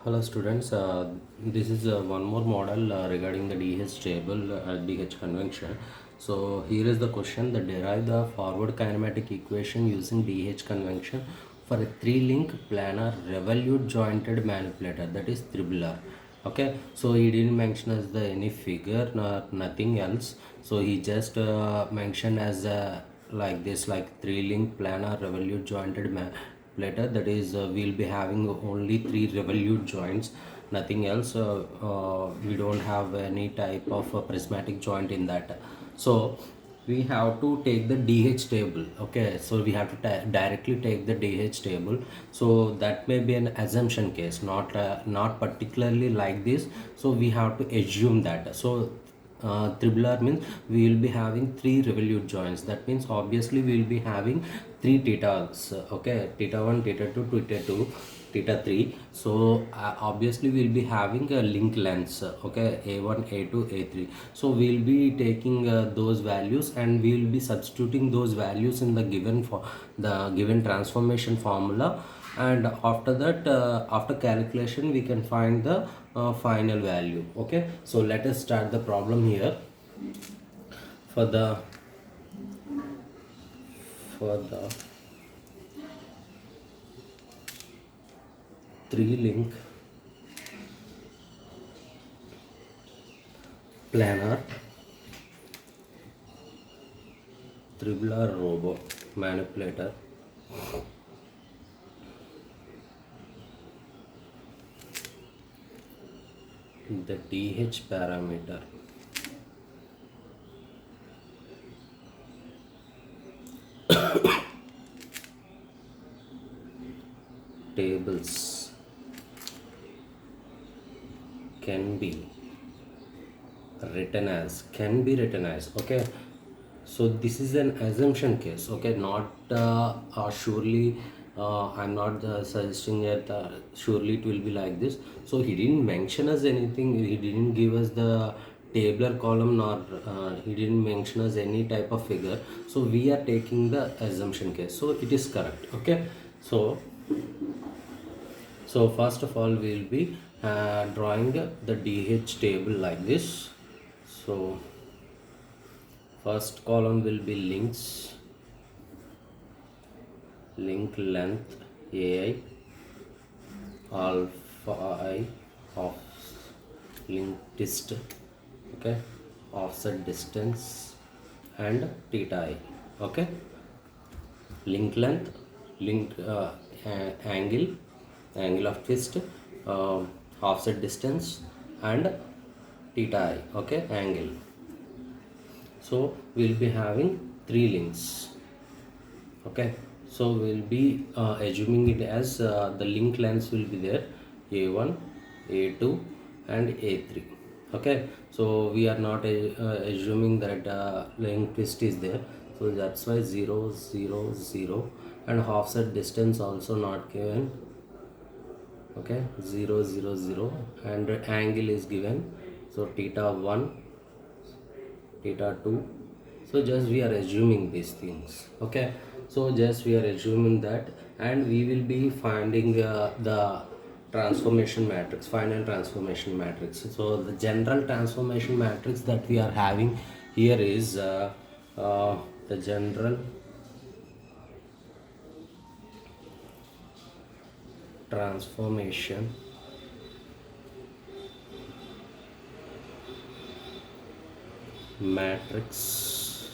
Hello students, this is one more model regarding the DH table DH convention. So here is the question that derive the forward kinematic equation using DH convention for a three-link planar revolute jointed manipulator, that is tribular. Okay, so he didn't mention as the any figure nor nothing else. So he just mentioned as like this, like three-link planar revolute jointed platter, that is we'll be having only three revolute joints, nothing else. We don't have any type of prismatic joint in that. So we have to take the DH table. Okay, so we have to directly take the DH table. So that may be an assumption case, not particularly like this. So we have to assume that. So tribular means we will be having three revolute joints. That means obviously we will be having three thetas. Okay, theta 1, theta 2, theta 2, theta 3. So obviously we'll be having a link lengths. Okay, a1, a2, a3. So we'll be taking those values and we will be substituting those values in the given for the given transformation formula, and after that after calculation we can find the final value. Okay, so let us start the problem here. For the for the three link planar tribular robo manipulator, the DH parameter tables can be written as okay. So this is an assumption case. Okay, not surely I'm not suggesting that surely it will be like this. So he didn't mention us anything, he didn't give us the tabular column, nor he didn't mention us any type of figure. So we are taking the assumption case, so it is correct. Okay, so first of all we will be drawing the DH table like this. So first column will be link length ai, alpha I of link dist, okay, offset distance, and theta I. Okay, link length, link angle of twist, offset distance, and theta I. Okay, angle. So we'll be having three links. Okay, so we'll be assuming it as the link lengths will be there, a1, a2, and a3. Okay, so we are not assuming that link twist is there, so that's why 0 0 0, and offset distance also not given. Okay, 0 0 0, and angle is given, so theta 1, theta 2. So just we are assuming these things. Okay, so just we are assuming that, and we will be finding the transformation matrix, final transformation matrix. So the general transformation matrix that we are having here is the general transformation matrix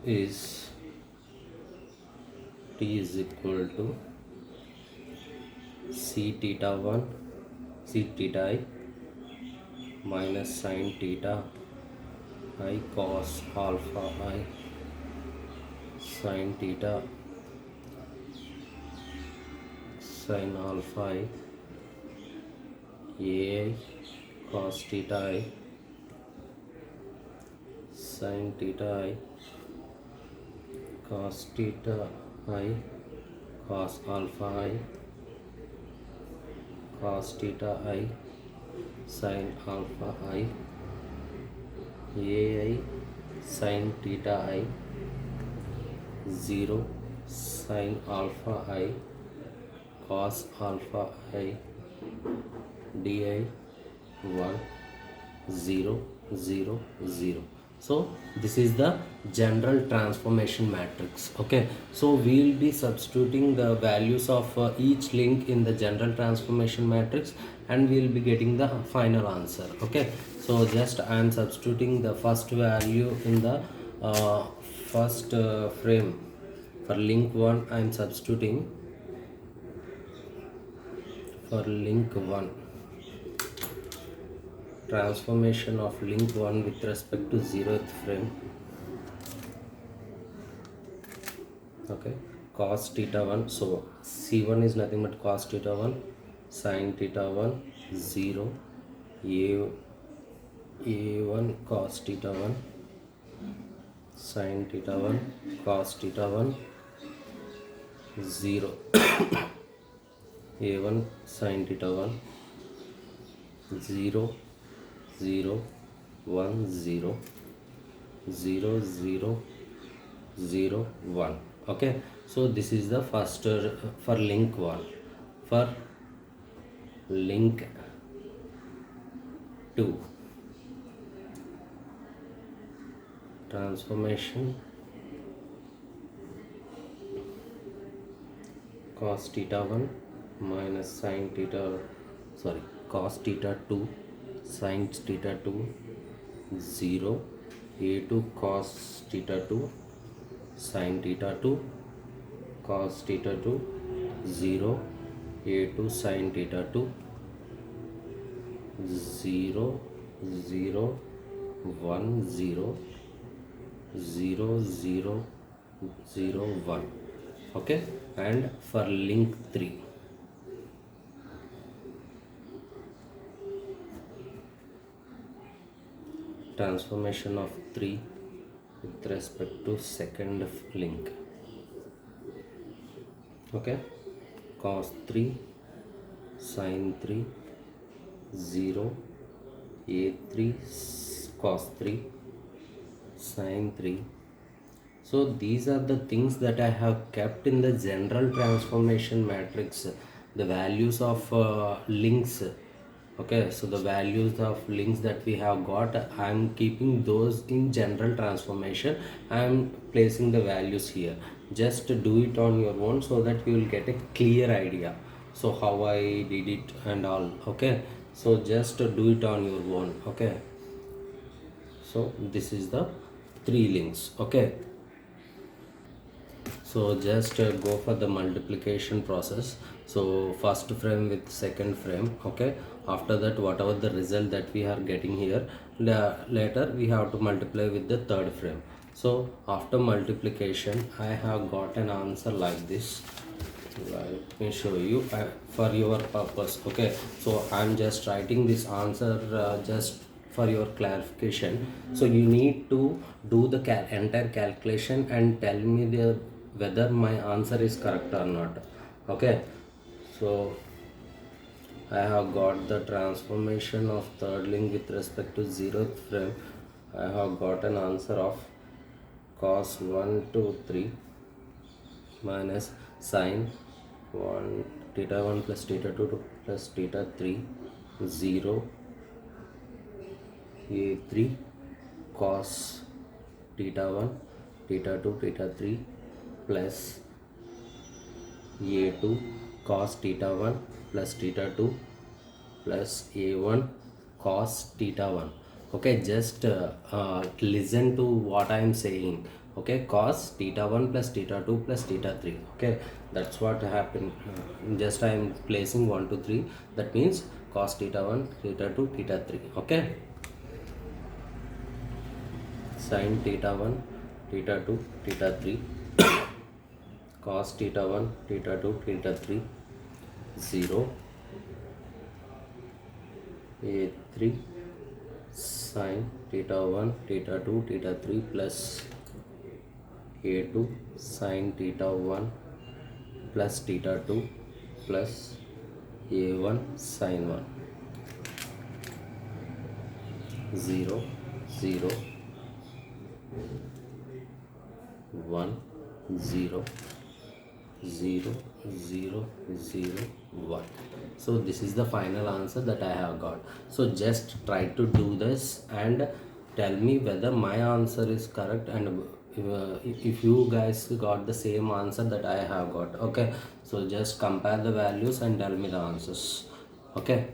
is T is equal to c theta 1, c theta I minus sin theta I cos alpha I sin theta sin alpha I ai cos theta I sin theta I cos theta I cos alpha I cos theta I sin alpha I ai sin theta I 0 sin alpha I cos alpha I di 1 0 0 0. So this is the general transformation matrix. Okay, so we'll be substituting the values of each link in the general transformation matrix, and we'll be getting the final answer. Okay, so just I am substituting the first value in the first frame. For link 1 I am substituting, for link 1, transformation of link 1 with respect to 0th frame. Okay, cos theta 1, so c1 is nothing but cos theta 1 sin theta 1 0 a1 cos theta 1 sin theta 1 cos theta 1 0 a1 sin theta 1 0 0 1 0 0 0 0 1. Okay, so this is the first for link 1. For link 2, transformation cos theta 1 minus sin theta, sorry, cos theta 2 sin theta 2 0 a2 cos theta 2 sin theta 2 cos theta 2 0 a2 sin theta 2 0 0 1 0 0 0 0 1. Okay, and for link 3, transformation of 3 with respect to second link. Okay, cos 3 sin 3 0 a3 cos 3 sin 3. So these are the things that I have kept in the general transformation matrix, the values of links. Okay, so the values of links that we have got, I am keeping those in general transformation. I am placing the values here. Just do it on your own so that you will get a clear idea, so how I did it and all. Okay, so just do it on your own. Okay, so this is the 3 links. Okay, so just go for the multiplication process. So first frame with second frame. Okay, after that whatever the result that we are getting here, later we have to multiply with the third frame. So after multiplication I have got an answer like this. Let me show you for your purpose. Okay, so I'm just writing this answer just for your clarification. So you need to do the entire calculation and tell me the whether my answer is correct or not. Okay, so I have got the transformation of third link with respect to 0th frame. I have got an answer of cos 1 2 3 minus sin 1 theta 1 plus theta 2 plus theta 3 0 a3 cos theta 1 theta 2 theta 3 plus a2 cos theta 1 plus theta 2 plus a1 cos theta 1. Okay, just listen to what I am saying. Okay, cos theta 1 plus theta 2 plus theta 3. Okay, that's what happened. Just I am placing 1 to 3, that means cos theta 1 theta 2 theta 3. Okay, sin theta 1 theta 2 theta 3 cos theta 1 theta 2 theta 3 0 a3 sin theta 1 theta 2 theta 3 plus a2 sin theta 1 plus theta 2 plus a1 sin 1 0 0 1 0 0 0 0 1. So this is the final answer that I have got. So just try to do this and tell me whether my answer is correct, and if you guys got the same answer that I have got. Okay, so just compare the values and tell me the answers. Okay.